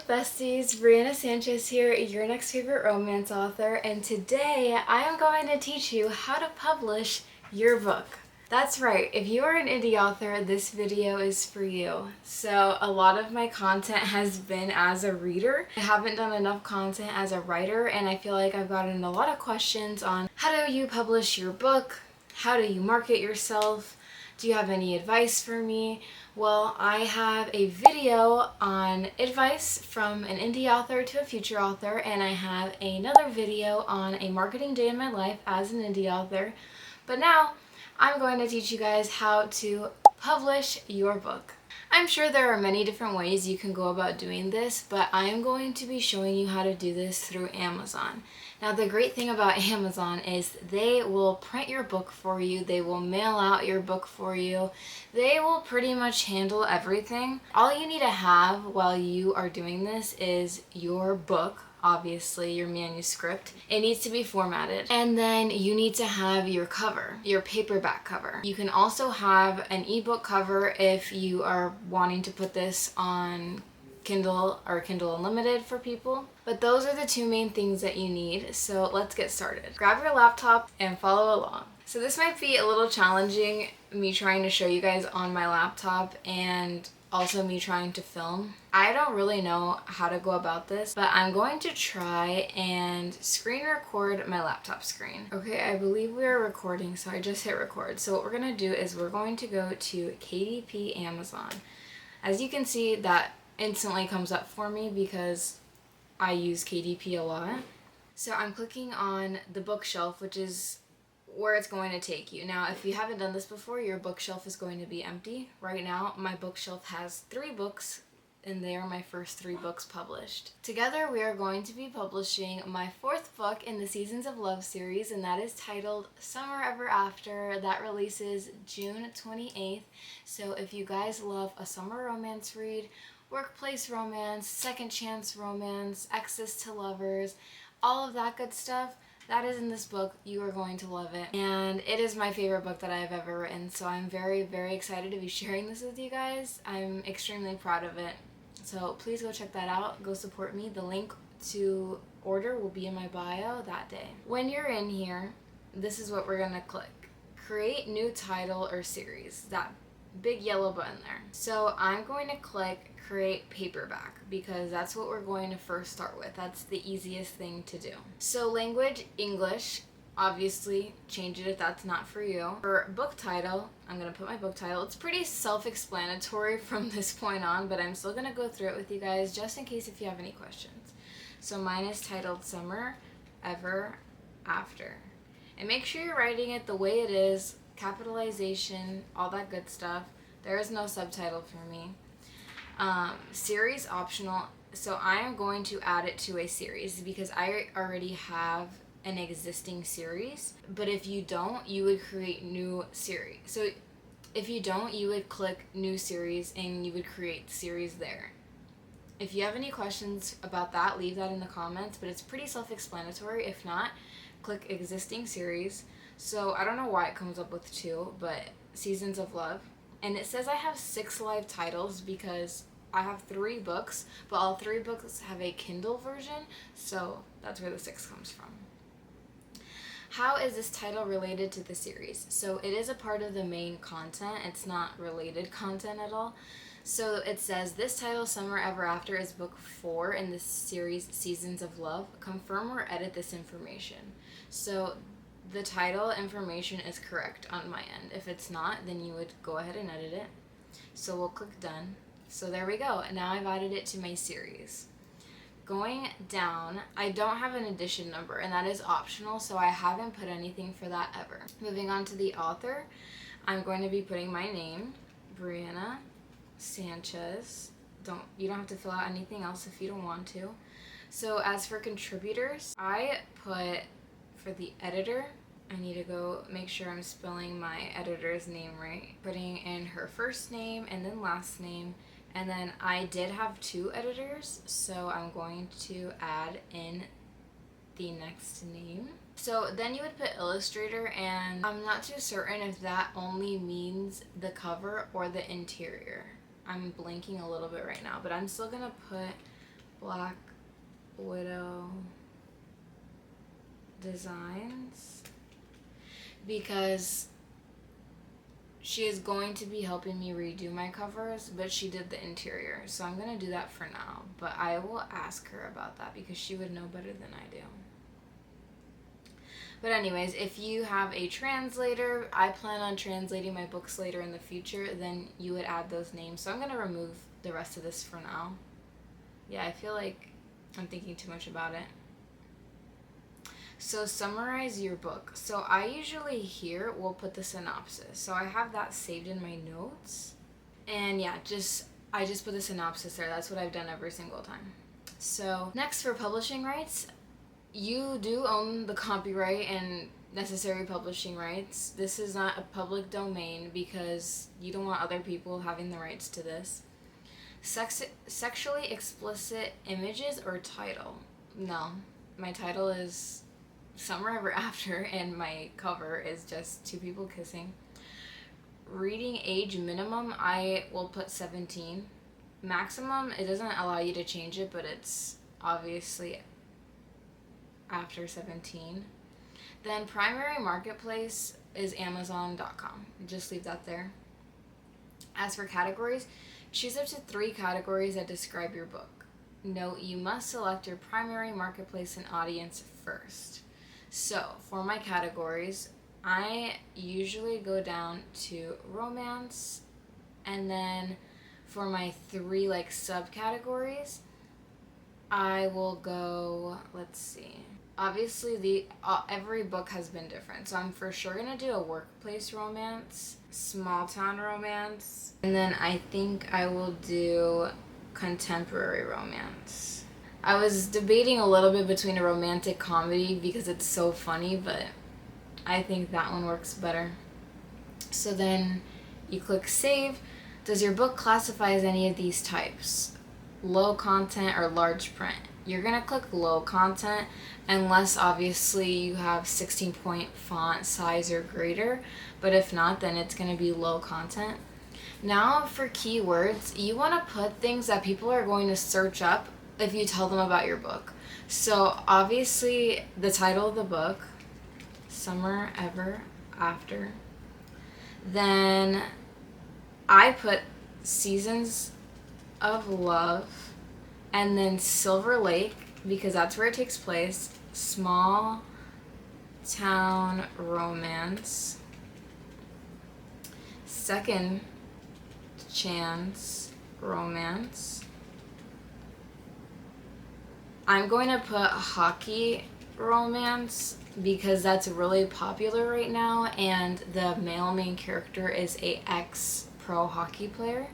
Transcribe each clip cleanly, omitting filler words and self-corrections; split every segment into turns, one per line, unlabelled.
besties? Brianna Sanchez here, your next favorite romance author, and today I am going to teach you how to publish your book. That's right, if you are an indie author, this video is for you. So a lot of my content has been as a reader. I haven't done enough content as a writer, and I feel like I've gotten a lot of questions on how do you publish your book? How do you market yourself? Do you have any advice for me? Well, I have a video on advice from an indie author to a future author, and I have another video on a marketing day in my life as an indie author. But now, I'm going to teach you guys how to publish your book. I'm sure there are many different ways you can go about doing this, but I am going to be showing you how to do this through Amazon. Now, the great thing about Amazon is they will print your book for you, they will mail out your book for you, they will pretty much handle everything. All you need to have while you are doing this is your book, obviously your manuscript. It needs to be formatted, and then you need to have your cover, your paperback cover. You can also have an ebook cover if you are wanting to put this on Kindle or Kindle Unlimited for people. But those are the two main things that you need, so let's get started. Grab your laptop and follow along. So this might be a little challenging, me trying to show you guys on my laptop and also me trying to film. I don't really know how to go about this, but I'm going to try and screen record my laptop screen. Okay, I believe we are recording, so I just hit record. So what we're gonna do is we're going to go to KDP Amazon. As you can see, that instantly comes up for me because I use KDP a lot. So I'm clicking on the bookshelf, which is where it's going to take you. Now, if you haven't done this before, your bookshelf is going to be empty. Right now, my bookshelf has 3 books, and they are my first 3 books published. Together, we are going to be publishing my 4th book in the Seasons of Love series, and that is titled Summer Ever After. That releases June 28th. So if you guys love a summer romance read, workplace romance, second chance romance, exes to lovers, all of that good stuff, that is in this book. You are going to love it. And it is my favorite book that I have ever written, so I'm very, very excited to be sharing this with you guys. I'm extremely proud of it. So please go check that out. Go support me. The link to order will be in my bio that day. When you're in here, this is what we're gonna click. Create new title or series. That big yellow button there. So I'm going to click create paperback because that's what we're going to first start with. That's the easiest thing to do. So language, English. Obviously, change it if that's not for you. For book title, I'm going to put my book title. It's pretty self-explanatory from this point on, but I'm still going to go through it with you guys just in case if you have any questions. So mine is titled Summer Ever After. And make sure you're writing it the way it is, capitalization, all that good stuff. There is no subtitle for me. Series optional, so I am going to add it to a series because I already have an existing series. But if you don't, you would create new series. So if you don't, you would click new series and you would create series there. If you have any questions about that, leave that in the comments, but it's pretty self-explanatory. If not, click existing series. So I don't know why it comes up with 2, but Seasons of Love. And it says I have 6 live titles because I have 3 books, but all 3 books have a Kindle version, so that's where the 6 comes from. How is this title related to the series? So it is a part of the main content. It's not related content at all. So it says, this title, Summer Ever After, is book 4 in the series Seasons of Love. Confirm or edit this information. So the title information is correct on my end. If it's not, then you would go ahead and edit it. So we'll click done. So there we go. And now I've added it to my series. Going down, I don't have an edition number, and that is optional, so I haven't put anything for that ever. Moving on to the author, I'm going to be putting my name, Brianna Sanchez. You don't have to fill out anything else if you don't want to. So as for contributors, I put for the editor, I need to go make sure I'm spelling my editor's name right. Putting in her first name and then last name. And then I did have 2 editors, so I'm going to add in the next name. So then you would put illustrator, and I'm not too certain if that only means the cover or the interior. I'm blanking a little bit right now, but I'm still gonna put Black Widow Designs, because she is going to be helping me redo my covers, but she did the interior, so I'm going to do that for now. But I will ask her about that because she would know better than I do. But anyways, if you have a translator, I plan on translating my books later in the future, then you would add those names. So I'm going to remove the rest of this for now. Yeah, I feel like I'm thinking too much about it. So summarize your book. So I usually here will put the synopsis. So I have that saved in my notes. And yeah, I just put the synopsis there. That's what I've done every single time. So next, for publishing rights, you do own the copyright and necessary publishing rights. This is not a public domain because you don't want other people having the rights to this. Sexually explicit images or title? No. My title is Summer Ever After and my cover is just two people kissing. Reading age minimum, I will put 17. Maximum, it doesn't allow you to change it, but it's obviously after 17. Then primary marketplace is Amazon.com. Just leave that there. As for categories, choose up to 3 categories that describe your book. Note, you must select your primary marketplace and audience first. So for my categories, I usually go down to romance, and then for my 3 subcategories, I will go, let's see. Obviously, every book has been different, so I'm for sure gonna do a workplace romance, small town romance, and then I think I will do contemporary romance. I was debating a little bit between a romantic comedy because it's so funny, but I think that one works better. So then you click save. Does your book classify as any of these types? Low content or large print? You're gonna click low content unless obviously you have 16-point font size or greater, but if not, then it's gonna be low content. Now for keywords, you wanna put things that people are going to search up if you tell them about your book. So obviously the title of the book, Summer Ever After. Then I put Seasons of Love, and then Silver Lake, because that's where it takes place. Small town romance. Second chance romance. I'm going to put hockey romance because that's really popular right now, and the male main character is a ex-pro hockey player.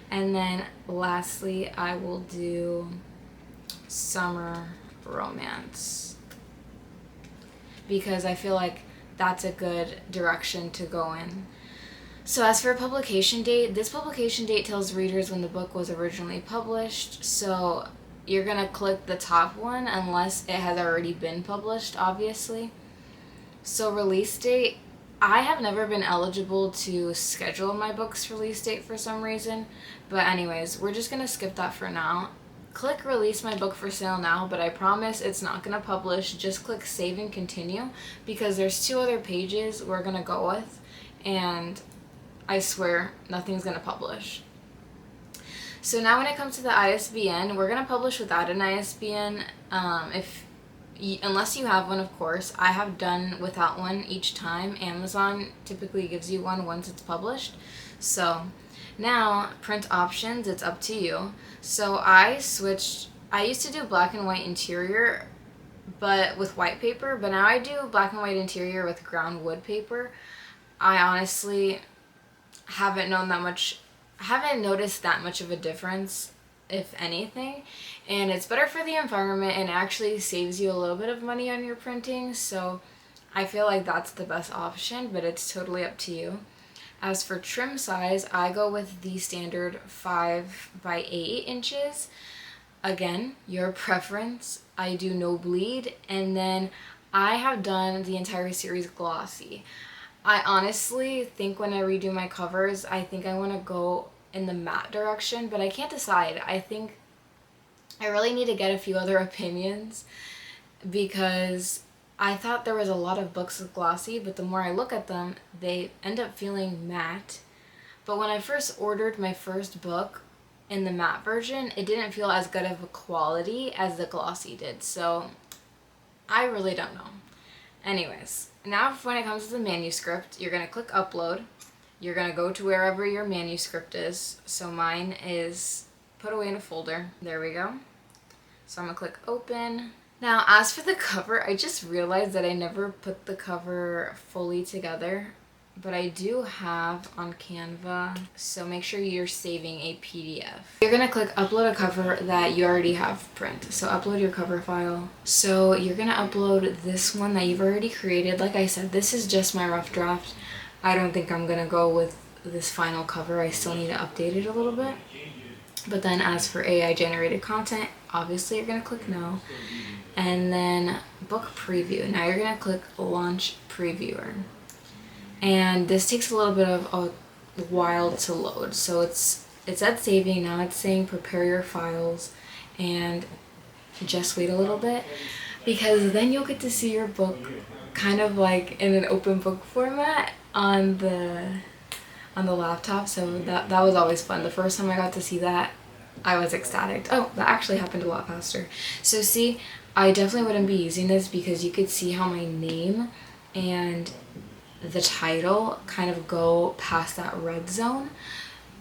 And then lastly, I will do summer romance because I feel like that's a good direction to go in. So as for publication date, this publication date tells readers when the book was originally published. So you're gonna click the top one unless it has already been published, obviously. So release date, I have never been eligible to schedule my book's release date for some reason, but anyways, we're just gonna skip that for now. Click release my book for sale now, but I promise it's not gonna publish. Just click save and continue because there's 2 other pages we're gonna go with, and I swear nothing's gonna publish. So now when it comes to the ISBN, we're gonna publish without an ISBN. Unless you have one, of course. I have done without one each time. Amazon typically gives you one once it's published. So now print options, it's up to you. So I used to do black and white interior but with white paper, but now I do black and white interior with ground wood paper. I honestly haven't noticed that much of a difference, if anything, and it's better for the environment and actually saves you a little bit of money on your printing, so I feel like that's the best option, but it's totally up to you. As for trim size, I go with the standard 5 by 8 inches. Again, your preference. I do no bleed, and then I have done the entire series glossy. I honestly think when I redo my covers, I think I want to go in the matte direction, but I can't decide. I think I really need to get a few other opinions because I thought there was a lot of books with glossy, but the more I look at them, they end up feeling matte. But when I first ordered my first book in the matte version, it didn't feel as good of a quality as the glossy did. So I really don't know. Anyways, now when it comes to the manuscript, you're going to click upload. You're going to go to wherever your manuscript is. So mine is put away in a folder. There we go. So I'm going to click open. Now, as for the cover, I just realized that I never put the cover fully together, but I do have on Canva, so make sure you're saving a PDF. You're gonna click upload a cover that you already have print. So upload your cover file. So you're gonna upload this one that you've already created. Like I said, this is just my rough draft. I don't think I'm gonna go with this final cover. I still need to update it a little bit. But then as for AI generated content, obviously you're gonna click no. And then book preview. Now you're gonna click launch previewer. And this takes a little bit of a while to load. So it's at saving, now it's saying prepare your files, and just wait a little bit because then you'll get to see your book kind of like in an open book format on the laptop. So that was always fun. The first time I got to see that, I was ecstatic. Oh, that actually happened a lot faster. So see, I definitely wouldn't be using this because you could see how my name and the title kind of go past that red zone,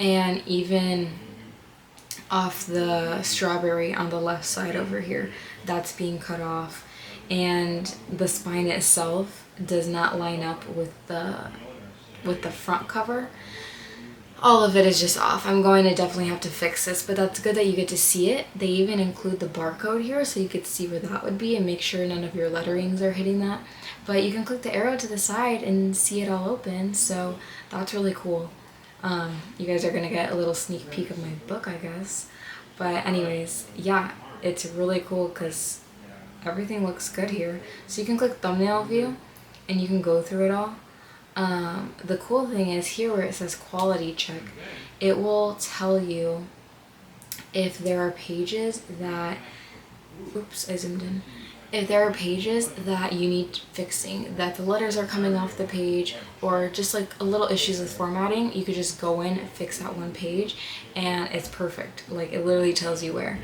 and even off the strawberry on the left side over here, that's being cut off, and the spine itself does not line up with the front cover. All of it is just off. I'm going to definitely have to fix this, but that's good that you get to see it. They even include the barcode here so you could see where that would be and make sure none of your letterings are hitting that. But you can click the arrow to the side and see it all open, so that's really cool. You guys are gonna get a little sneak peek of my book, I guess. But anyways, yeah, it's really cool because everything looks good here. So you can click thumbnail view and you can go through it all. The cool thing is here where it says quality check, it will tell you if there are pages that, oops, I zoomed in. If there are pages that you need fixing, that the letters are coming off the page, or just like a little issues with formatting, you could just go in and fix that one page and it's perfect. Like it literally tells you where.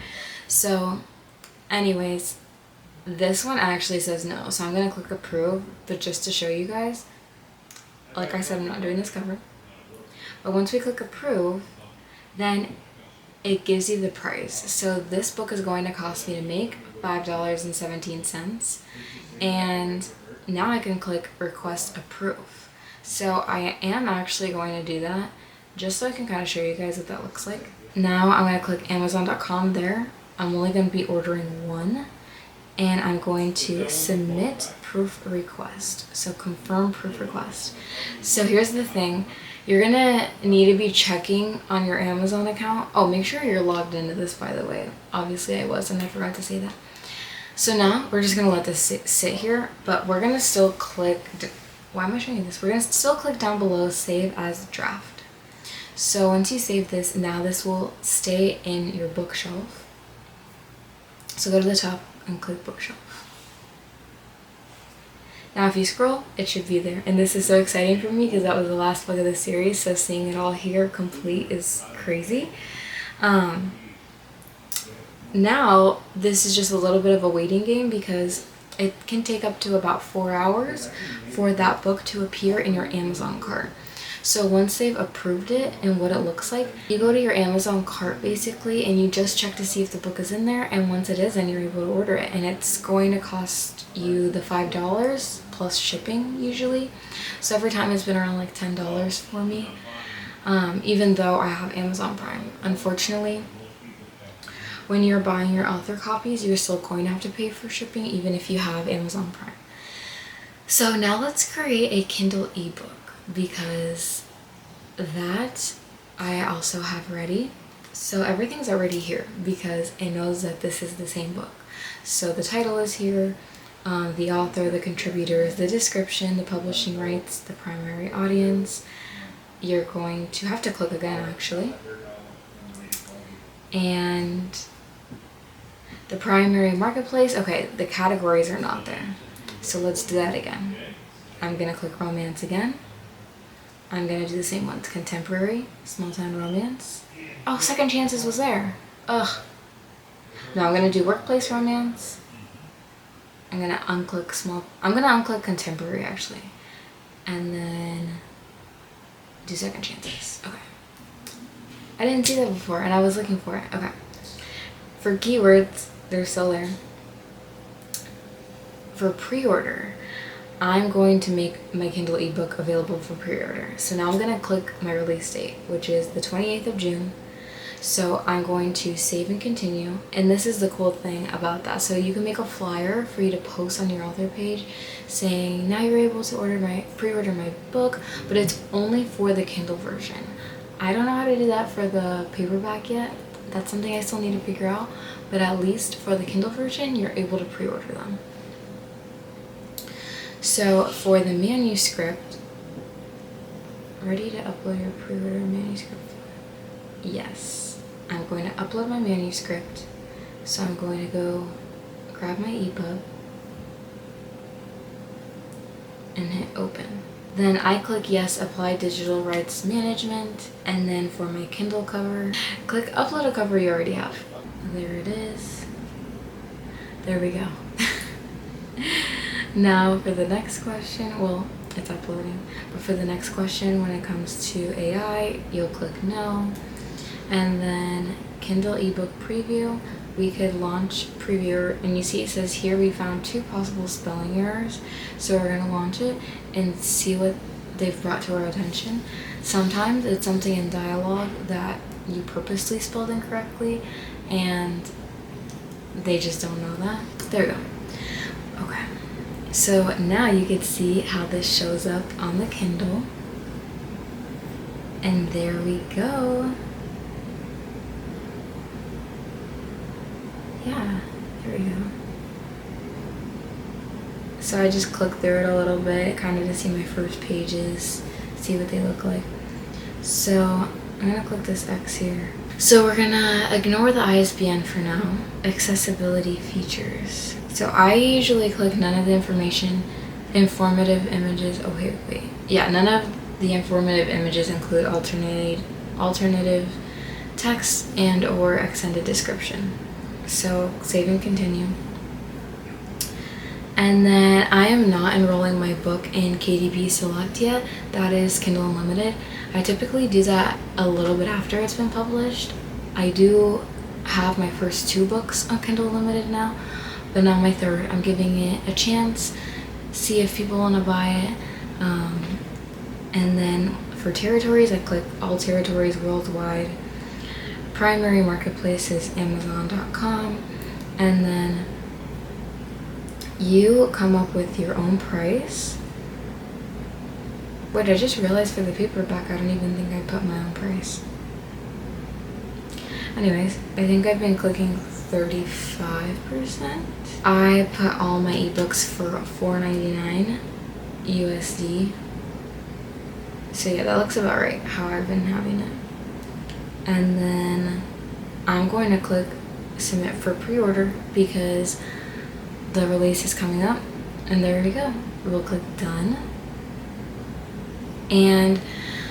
So anyways, this one actually says no. So I'm gonna click approve, but just to show you guys, like I said, I'm not doing this cover. But once we click approve, then it gives you the price. So this book is going to cost me to make $5.17. And now I can click request approve. So I am actually going to do that just so I can kind of show you guys what that looks like. Now I'm going to click Amazon.com there. I'm only going to be ordering one. And I'm going to submit proof request. So confirm proof request. So here's the thing. You're gonna need to be checking on your Amazon account. Oh, make sure you're logged into this, by the way. Obviously I was and I forgot to say that. So now we're just gonna let this sit here, but we're gonna still click, why am I showing you this? We're gonna still click down below, save as draft. So once you save this, now this will stay in your bookshelf. So go to the top and click bookshelf. Now if you scroll, it should be there. And this is so exciting for me because that was the last book of the series, so seeing it all here complete is crazy. Now this is just a little bit of a waiting game because it can take up to about 4 hours for that book to appear in your Amazon cart. So once they've approved it and what it looks like, you go to your Amazon cart basically and you just check to see if the book is in there, and once it is, then you're able to order it, and it's going to cost you the $5 plus shipping usually. So every time it's been around like $10 for me, even though I have Amazon Prime. Unfortunately, when you're buying your author copies, you're still going to have to pay for shipping even if you have Amazon Prime. So now let's create a Kindle ebook, because that I also have ready. So everything's already here because it knows that this is the same book. So the title is here, the author, the contributors, the description, the publishing rights, the primary audience. You're going to have to click again actually. And The primary marketplace, okay, the categories are not there. So let's do that again. I'm gonna click romance again. I'm gonna do the same ones. Contemporary, small town romance. Oh, Second Chances was there. Ugh. No, I'm gonna do workplace romance. I'm gonna unclick contemporary actually. And then do Second Chances. Okay. I didn't see that before and I was looking for it. Okay. For keywords, they're still there. For pre-order, I'm going to make my Kindle ebook available for pre-order. So now I'm gonna click my release date, which is the 28th of June. So I'm going to save and continue. And this is the cool thing about that. So you can make a flyer for you to post on your author page saying, now you're able to pre-order my book, but it's only for the Kindle version. I don't know how to do that for the paperback yet. That's something I still need to figure out. But at least for the Kindle version, you're able to pre-order them. So for the manuscript, ready to upload your pre-order manuscript? Yes, I'm going to upload my manuscript. So I'm going to go grab my EPUB and hit open. Then I click yes, apply digital rights management. And then for my Kindle cover, click upload a cover you already have. There it is. There we go. Now for the next question, well, it's uploading, but for the next question, when it comes to AI, you'll click no. And then Kindle ebook preview, we could launch preview, and you see it says here we found 2 possible spelling errors. So we're gonna launch it and see what they've brought to our attention. Sometimes it's something in dialogue that you purposely spelled incorrectly and they just don't know that. There we go. Okay. So now you can see how this shows up on the Kindle. And there we go. Yeah, there we go. So I just clicked through it a little bit, kind of to see my first pages, see what they look like. So I'm gonna click this X here. So we're gonna ignore the ISBN for now. Accessibility features. So I usually click none of the information, informative images. Oh, wait. Yeah, none of the informative images include alternative text and or extended description. So save and continue. And then I am not enrolling my book in KDP Select yet. That is Kindle Unlimited. I typically do that a little bit after it's been published. I do have my first 2 books on Kindle Unlimited now, but now my 3rd. I'm giving it a chance, see if people want to buy it. And then for territories, I click all territories worldwide. Primary marketplace is Amazon.com, and then you come up with your own price. Wait, I just realized for the paperback, I don't even think I put my own price. Anyways, I think I've been clicking 35%. I put all my ebooks for $4.99 USD. So yeah, that looks about right, how I've been having it. And then I'm going to click submit for pre-order because the release is coming up. And there we go. We'll click done. And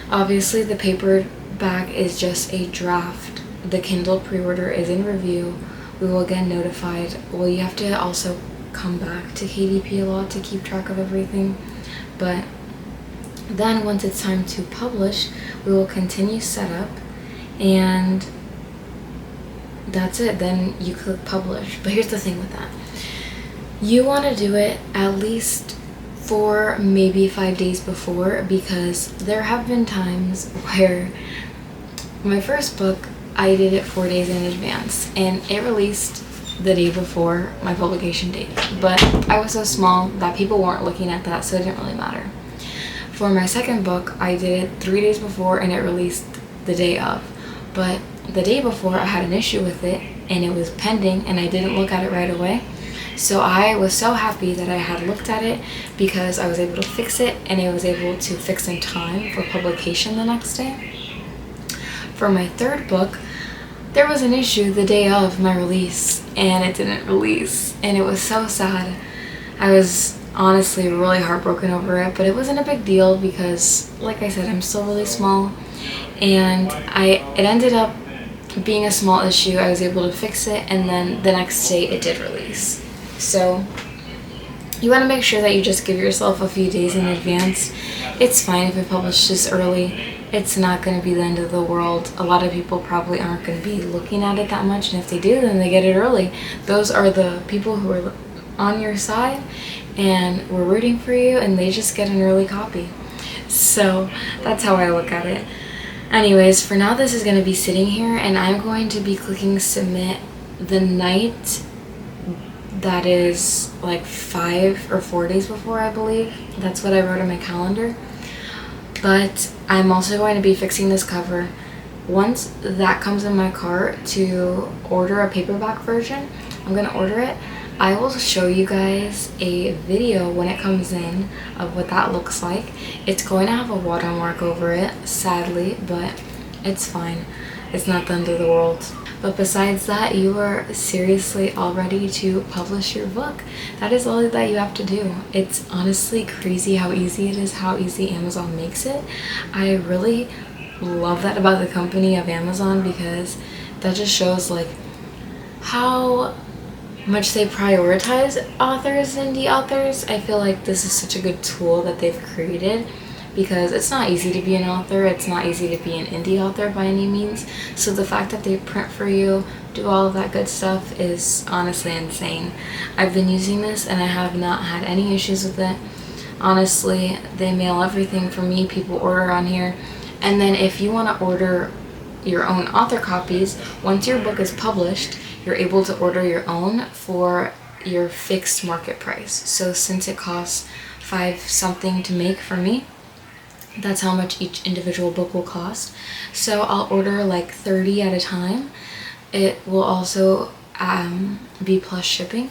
obviously the paperback is just a draft. The Kindle pre-order is in review. We will get notified. Well, you have to also come back to KDP a lot to keep track of everything. But then once it's time to publish, we will continue setup. And that's it. Then you click publish. But here's the thing with that. You want to do it at least 4, maybe 5 days before, because there have been times where my first book, I did it 4 days in advance and it released the day before my publication date. But I was so small that people weren't looking at that, so it didn't really matter. For my second book, I did it 3 days before and it released the day of. But the day before I had an issue with it and it was pending and I didn't look at it right away. So I was so happy that I had looked at it because I was able to fix it and I was able to fix in time for publication the next day. For my third book, there was an issue the day of my release and it didn't release, and it was so sad. I was honestly really heartbroken over it, but it wasn't a big deal because, like I said, I'm still really small, and it ended up being a small issue. I was able to fix it, and then the next day it did release. So you want to make sure that you just give yourself a few days in advance. It's fine if it publishes early. It's not going to be the end of the world. A lot of people probably aren't going to be looking at it that much, and if they do, then they get it early. Those are the people who are on your side and we're rooting for you, and they just get an early copy. So that's how I look at it. Anyways, for now this is going to be sitting here, and I'm going to be clicking submit the night that is like 5 or 4 days before, I believe. That's what I wrote in my calendar. But I'm also going to be fixing this cover. Once that comes in my cart to order a paperback version, I'm going to order it. I will show you guys a video when it comes in of what that looks like. It's going to have a watermark over it, sadly, but it's fine. It's not the end of the world. But besides that, you are seriously all ready to publish your book. That is all that you have to do. It's honestly crazy how easy it is, how easy Amazon makes it. I really love that about the company of Amazon, because that just shows like how much they prioritize authors, indie authors. I feel like this is such a good tool that they've created, because it's not easy to be an author, it's not easy to be an indie author by any means. So the fact that they print for you, do all of that good stuff is honestly insane. I've been using this and I have not had any issues with it. Honestly, they mail everything for me, people order on here. And then if you want to order your own author copies, once your book is published, you're able to order your own for your fixed market price. So since it costs $5 something to make for me, that's how much each individual book will cost. So I'll order like 30 at a time. It will also be plus shipping,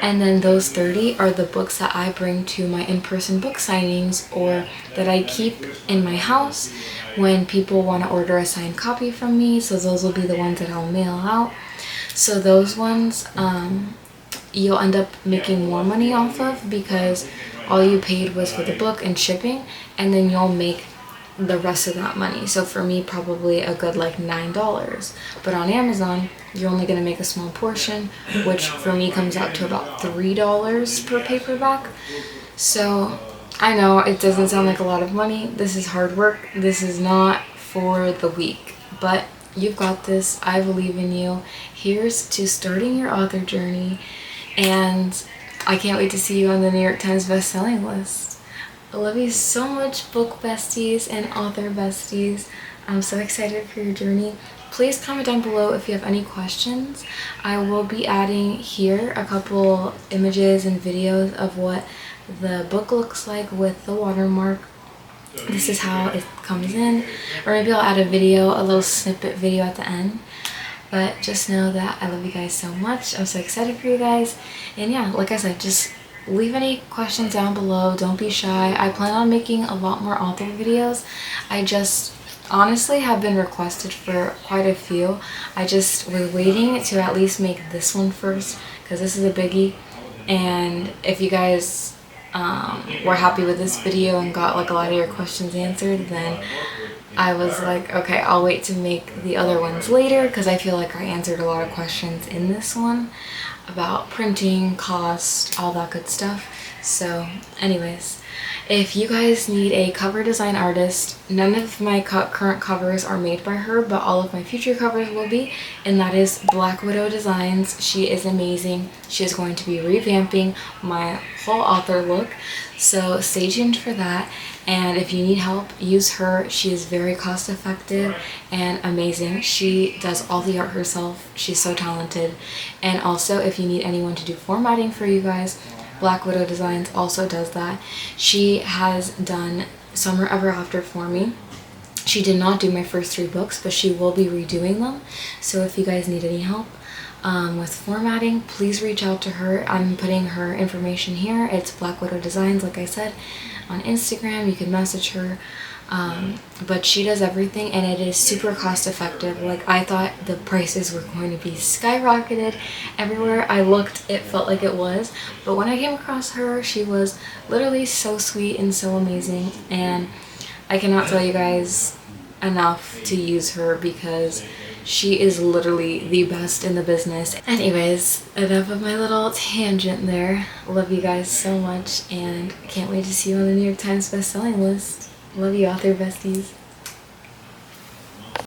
and then those 30 are the books that I bring to my in-person book signings, or that I keep in my house when people want to order a signed copy from me. So those will be the ones that I'll mail out. So those ones you'll end up making more money off of, because all you paid was for the book and shipping, and then you'll make the rest of that money. So for me, probably a good like $9. But on Amazon, you're only going to make a small portion, which for me comes out to about $3 per paperback. So I know it doesn't sound like a lot of money. This is hard work. This is not for the weak, but you've got this. I believe in you. Here's to starting your author journey, and I can't wait to see you on the New York Times bestselling list. I love you so much, book besties and author besties. I'm so excited for your journey. Please comment down below if you have any questions. I will be adding here a couple images and videos of what the book looks like with the watermark. This is how it comes in, or maybe I'll add a video, a little snippet video at the end. But just know that I love you guys so much. I'm so excited for you guys. And yeah, like I said, just leave any questions down below. Don't be shy. I plan on making a lot more author videos. I just honestly have been requested for quite a few. I just was waiting to at least make this one first, because this is a biggie. And if you guys were happy with this video and got like a lot of your questions answered, then I was like, okay, I'll wait to make the other ones later, because I feel like I answered a lot of questions in this one about printing, cost, all that good stuff. So anyways, if you guys need a cover design artist, none of my current covers are made by her, but all of my future covers will be, and that is Black Widow Designs. She is amazing. She is going to be revamping my whole author look, so stay tuned for that. And if you need help, use her. She is very cost effective and amazing. She does all the art herself. She's so talented. And also, if you need anyone to do formatting for you guys, Black Widow Designs also does that. She has done Summer Ever After for me. She did not do my first 3 books, but she will be redoing them. So if you guys need any help with formatting, please reach out to her. I'm putting her information here. It's Black Widow Designs, like I said, on Instagram. You can message her. But she does everything and it is super cost effective. Like, I thought the prices were going to be skyrocketed. Everywhere I looked it felt like it was, but when I came across her, she was literally so sweet and so amazing, and I cannot tell you guys enough to use her because she is literally the best in the business. Anyways, enough of my little tangent there. Love you guys so much and I can't wait to see you on the New York Times bestselling list. Love you, author besties.